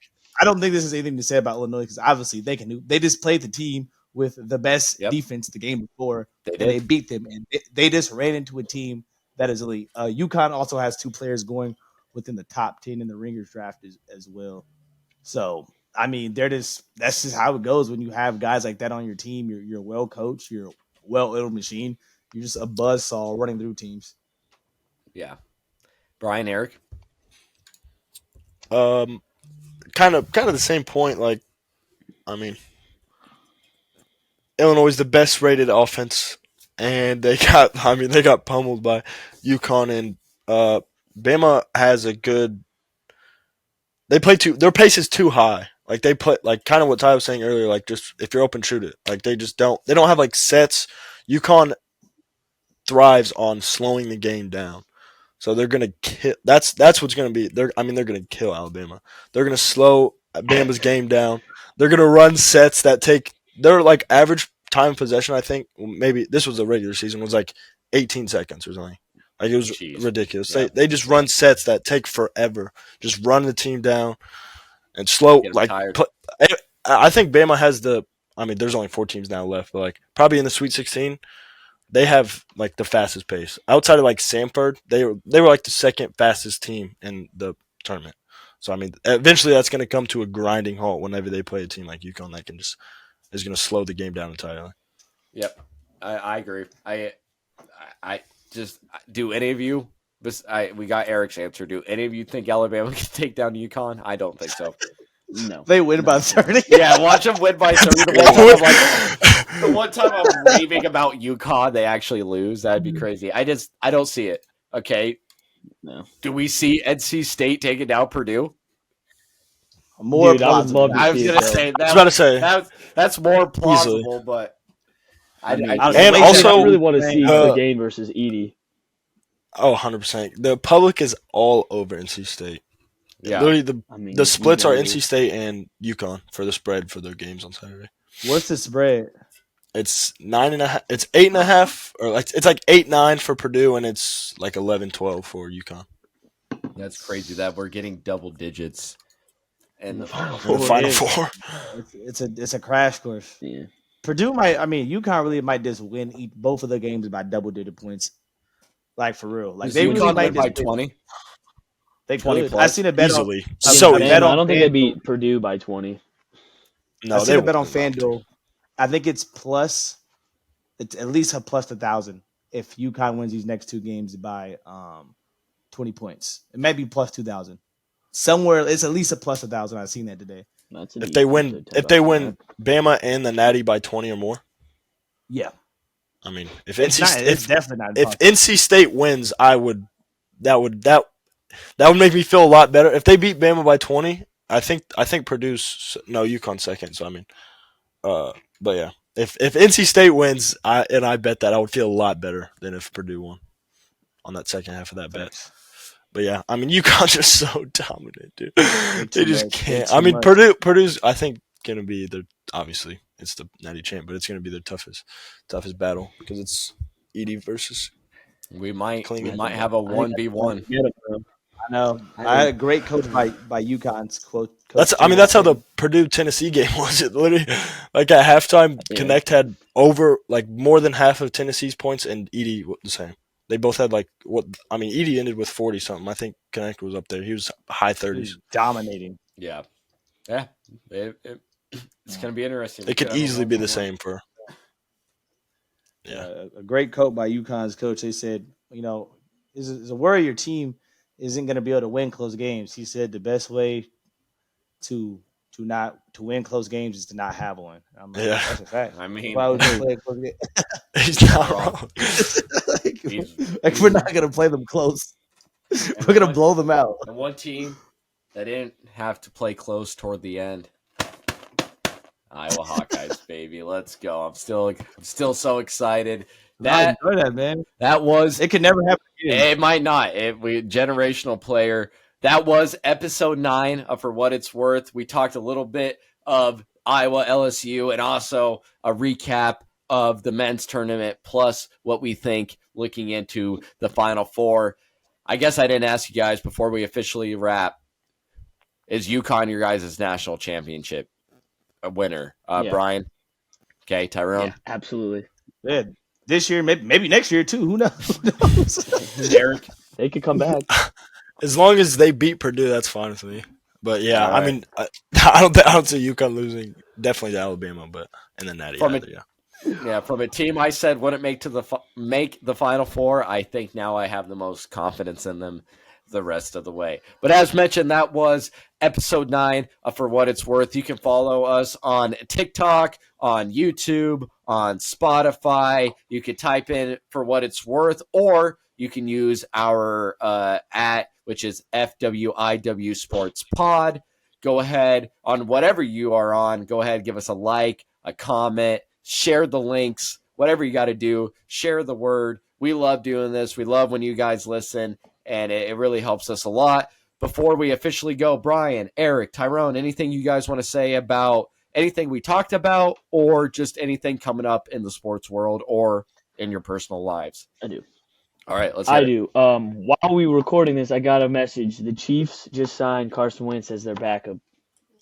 [SPEAKER 2] don't think this is anything to say about Illinois, because obviously they just played the team with the best defense the game before, and they beat them, and they just ran into a team that is elite. UConn also has two players going within the top 10 in the Ringers draft as well. So, I mean, that's just how it goes when you have guys like that on your team. You're well coached, you're a well-oiled machine. You're just a buzzsaw running through teams.
[SPEAKER 1] Yeah. Bryan, Erik?
[SPEAKER 4] Kind of the same point. Like, I mean, Illinois is the best rated offense, and they got pummeled by UConn, and Bama has a good. They play their pace is too high. Like they play like kind of what Ty was saying earlier. Like just if you're open, shoot it. Like they don't have like sets. UConn thrives on slowing the game down. So they're gonna kill. That's what's gonna be. They're gonna kill Alabama. They're gonna slow Bama's game down. They're gonna run sets that take. They're like average time possession. I think maybe this was the regular season was like 18 seconds or something. Like it was ridiculous. Yeah. They just run sets that take forever. Just run the team down and slow. Like I think Bama has the. I mean, there's only 4 teams now left, but like probably in the Sweet 16. They have like the fastest pace. Outside of like Samford, they were like the second fastest team in the tournament. So I mean, eventually that's going to come to a grinding halt whenever they play a team like UConn that is going to slow the game down entirely.
[SPEAKER 1] Yep, I agree. I just do any of you? We got Erik's answer. Do any of you think Alabama can take down UConn? I don't think so.
[SPEAKER 3] No,
[SPEAKER 2] they win by 30.
[SPEAKER 1] Yeah, watch them win by 30. The one time I'm raving about UConn, they actually lose. That'd be crazy. I don't see it. Okay.
[SPEAKER 3] No.
[SPEAKER 1] Do we see NC State taking down Purdue?
[SPEAKER 2] More plausible.
[SPEAKER 1] I was going to say that.
[SPEAKER 4] I was about to say
[SPEAKER 1] that's more plausible, easily. But
[SPEAKER 3] I
[SPEAKER 4] really
[SPEAKER 3] want to see Game versus Edie.
[SPEAKER 4] Oh, 100%. The public is all over NC State. Yeah, literally the splits are NC State and UConn for the spread for their games on Saturday.
[SPEAKER 2] What's the spread?
[SPEAKER 4] It's 9.5. It's 8.5, or like it's like 8-9 for Purdue, and it's like 11-12 for UConn.
[SPEAKER 1] That's crazy that we're getting double digits in the Final
[SPEAKER 4] Four.
[SPEAKER 2] It's a crash course.
[SPEAKER 3] Yeah.
[SPEAKER 2] Purdue might. I mean, UConn really might just win both of their games by double-digit points. Like for real. Like they really might
[SPEAKER 1] by 20.
[SPEAKER 2] They 20 could. I seen a bet
[SPEAKER 4] easily.
[SPEAKER 2] I
[SPEAKER 3] don't think they beat Purdue by 20.
[SPEAKER 2] No, I seen a bet on FanDuel. I think it's plus. It's at least a plus 1,000 if UConn wins these next 2 games by 20 points. It may be plus 2,000. Somewhere it's at least a plus 1,000. I've seen that today.
[SPEAKER 4] If they win Bama and the Natty by 20 or more.
[SPEAKER 2] Yeah.
[SPEAKER 4] I mean, if
[SPEAKER 2] NC
[SPEAKER 4] State wins, that would make me feel a lot better. If they beat Bama by 20, I think Purdue's UConn second. So I mean, but yeah, if NC State wins, I bet that I would feel a lot better than if Purdue won on that second half of that bet. But yeah, I mean, UConn's just so dominant, dude. They just can't. I mean, Purdue's I think gonna be obviously it's the Natty champ, but it's gonna be their toughest battle because it's Edie versus.
[SPEAKER 1] We might have a 1v1.
[SPEAKER 2] I know. I had a great coach by UConn's quote.
[SPEAKER 4] That's how the Purdue Tennessee game was. It literally like at halftime, Connect had over like more than half of Tennessee's points, and Edie the same. They both had Edie ended with 40 something. I think Connect was up there. He was high 30s,
[SPEAKER 2] dominating.
[SPEAKER 1] Yeah. It's gonna be interesting.
[SPEAKER 4] It could easily be the same for.
[SPEAKER 2] Yeah, a great quote by UConn's coach. They said, is a worry your team isn't going to be able to win close games. He said the best way to win close games is to not have one. I'm like, that's a fact.
[SPEAKER 1] I mean,
[SPEAKER 2] why would you play a close game?
[SPEAKER 4] He's not wrong.
[SPEAKER 2] We're not going to play them close. We're going to blow them out.
[SPEAKER 1] And one team that didn't have to play close toward the end. Iowa Hawkeyes, baby, let's go! I'm still so excited.
[SPEAKER 2] I enjoy that, man.
[SPEAKER 1] That was.
[SPEAKER 2] It could never happen again.
[SPEAKER 1] It might not. Generational player. That was episode 9 of For What It's Worth. We talked a little bit of Iowa, LSU, and also a recap of the men's tournament, plus what we think looking into the Final Four. I guess I didn't ask you guys before we officially wrap. Is UConn your guys' national championship a winner? Bryan? Okay, Tyrone?
[SPEAKER 3] Yeah, absolutely.
[SPEAKER 2] Yeah. This year, maybe next year too. Who knows?
[SPEAKER 1] Erik?
[SPEAKER 3] They could come back.
[SPEAKER 4] As long as they beat Purdue, that's fine with me. But yeah,
[SPEAKER 1] All right.
[SPEAKER 4] I mean, I don't see UConn losing. Definitely to Alabama, but and then Natty
[SPEAKER 1] From
[SPEAKER 4] either.
[SPEAKER 1] a,
[SPEAKER 4] Yeah.
[SPEAKER 1] yeah, from a team I said wouldn't make the Final Four, I think now I have the most confidence in them the rest of the way. But as mentioned, that was episode 9 of For What It's Worth. You can follow us on TikTok, on YouTube, on Spotify. You can type in For What It's Worth, or you can use our which is FWIW Sports Pod. Go ahead on whatever you are on. Go ahead, give us a like, a comment, share the links, whatever you got to do. Share the word. We love doing this. We love when you guys listen, and it really helps us a lot. Before we officially go, Bryan, Erik, Tyrone, anything you guys want to say about anything we talked about, or just anything coming up in the sports world or in your personal lives?
[SPEAKER 3] I do.
[SPEAKER 1] All right, let's
[SPEAKER 3] I
[SPEAKER 1] hit it.
[SPEAKER 3] do. While we were recording this, I got a message. The Chiefs just signed Carson Wentz as their backup.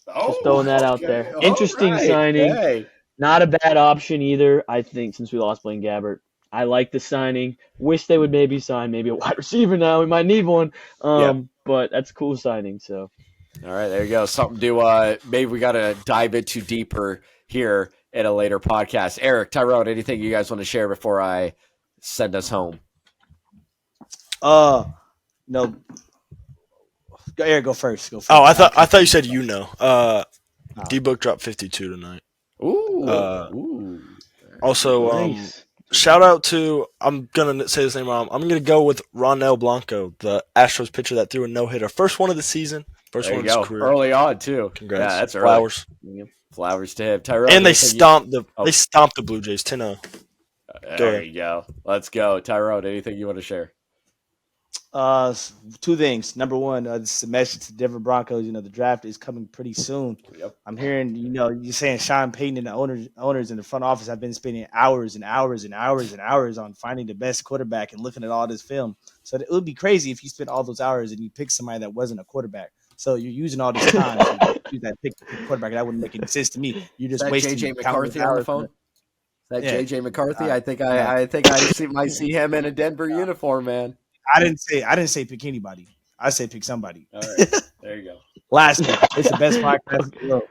[SPEAKER 3] Just throwing that out there. Interesting signing.
[SPEAKER 1] Hey.
[SPEAKER 3] Not a bad option either, I think, since we lost Blaine Gabbert. I like the signing. Wish they would maybe sign maybe a wide receiver now. We might need one. But that's a cool signing. So,
[SPEAKER 1] all right, there you go. Something to maybe we got to dive into deeper here in a later podcast. Erik, Tyrone, anything you guys want to share before I send us home?
[SPEAKER 2] No. Go, Erik, go first.
[SPEAKER 4] Oh, I thought you said D-Book dropped 52 tonight.
[SPEAKER 1] Ooh.
[SPEAKER 4] Also,
[SPEAKER 3] nice.
[SPEAKER 4] shout out to, I'm going to say this name wrong. I'm going to go with Ronel Blanco, the Astros pitcher that threw a no-hitter. First one of the season. First
[SPEAKER 1] There
[SPEAKER 4] one
[SPEAKER 1] you
[SPEAKER 4] of
[SPEAKER 1] go.
[SPEAKER 4] his career.
[SPEAKER 1] Early on, too.
[SPEAKER 4] Congrats.
[SPEAKER 1] Yeah, that's early.
[SPEAKER 4] Flowers.
[SPEAKER 1] Flowers to him. Tyrone,
[SPEAKER 4] And they stomped the Blue Jays 10-0.
[SPEAKER 1] There you go. Let's go. Tyrone, anything you want to share?
[SPEAKER 2] Two things. Number one, this is a message to Denver Broncos. The draft is coming pretty soon.
[SPEAKER 1] Yep.
[SPEAKER 2] I'm hearing, you're saying Sean Payton and the owners in the front office have been spending hours and hours and hours and hours on finding the best quarterback and looking at all this film. So it would be crazy if you spent all those hours and you pick somebody that wasn't a quarterback. So you're using all this time to use that pick quarterback. That wouldn't make any sense to me. You're just wasting
[SPEAKER 1] JJ McCarthy on the phone. Is that JJ McCarthy? I think I might see him in a Denver uniform, man.
[SPEAKER 2] I didn't say pick anybody. I say pick somebody.
[SPEAKER 1] All right, there you go.
[SPEAKER 2] Last one. It's the best podcast in the world.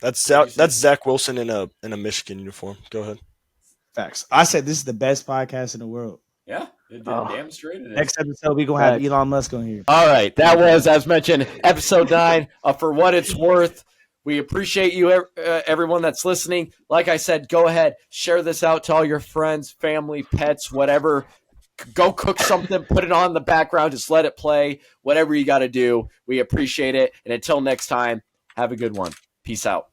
[SPEAKER 4] That's Zach Wilson in a Michigan uniform. Go ahead.
[SPEAKER 2] Facts. I said this is the best podcast in the world.
[SPEAKER 1] Yeah, damn straight it is.
[SPEAKER 2] Next episode, we're going to have Elon Musk on here.
[SPEAKER 1] All right, that was, as mentioned, episode 9 of For What It's Worth. We appreciate you, everyone that's listening. Like I said, go ahead, share this out to all your friends, family, pets, whatever. Go cook something, put it on in the background, just let it play. Whatever you got to do, we appreciate it. And until next time, have a good one. Peace out.